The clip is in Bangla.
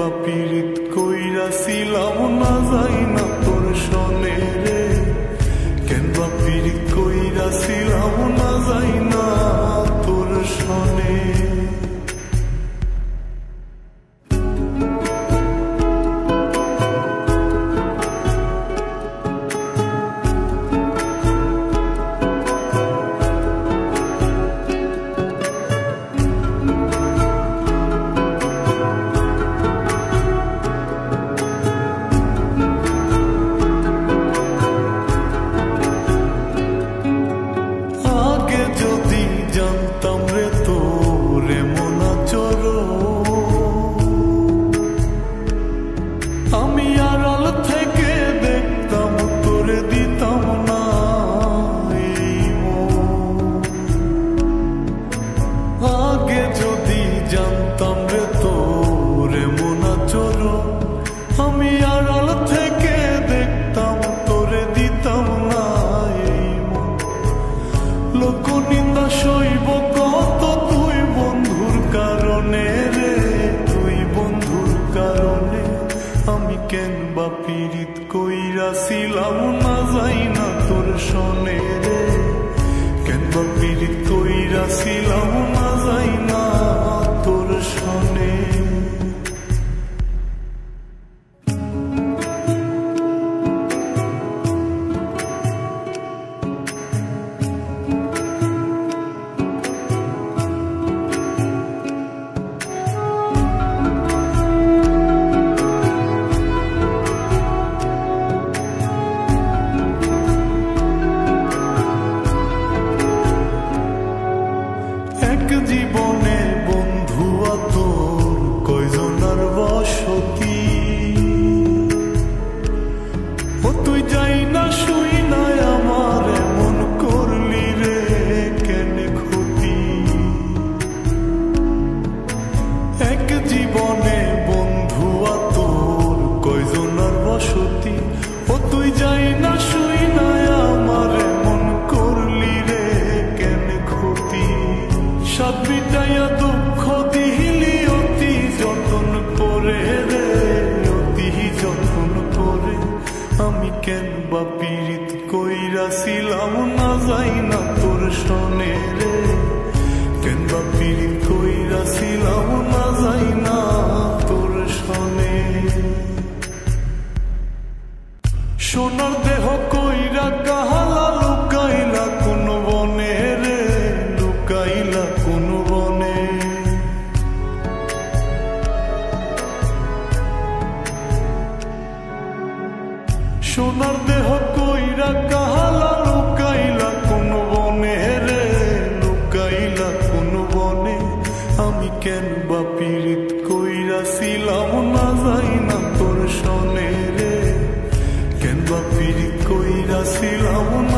বা পীড়িত কইরাছিলাম না যাই না তোর সনে রে, কেন বা পীড়িত কইরাছিলাম না যাই না তোর সনে। জানতাম রে তোর এমন আচরণ, আমি আড়াল থেকে দেখতাম তোরে দিতাম না এই মন। আগে যদি জানতাম রে তোর এমন আচরণ, আমি আড়াল থেকে দেখতাম তোরে দিতাম না এই মন। লোক নিন্দা সইব কত তুই বন্ধুর কারণে রে, তুই বন্ধুর কারণে। আমি কেন বা পীড়িত কইরাছিলাম না যাই না তোর সনে রে, কেন বা পীড়িত কইরাছিলাম না যাই না তোর সনে। জীবনে বন্ধু তোর কয়জনার বসতি, ও তুই যাই না শুই না আমার এমন করলি রে কেন ক্ষতি। এক জীবনে বন্ধু তোর কয়জনার বসতি, ও তুই যাই না শুই না আমার এমন করলি রে কেন ক্ষতি। সাত বিটাইয়া দুঃখ দিলি অতি যতন করে রে, অতি যতন করে। আমি কেন বা পীড়িত কইরাছিলাম না যাই না তোর সনে রে, কেন বা পীড়িত কইরাছিলাম না যাই না তোর সনে। সোনার দেহ কইরা কাহালা লুকাইলা কোন বনে রে, লুকাইলা কোন বনে। সোনার দেহ কইরা কাহালা লুকাইলা কোন বনে রে, লুকাইলা কোন বনে। আমি কেন বা পীড়িত কইরাছিলাম না যাই না তোর সনে রে, কেন বা পীড়িত কইরাছিলাম না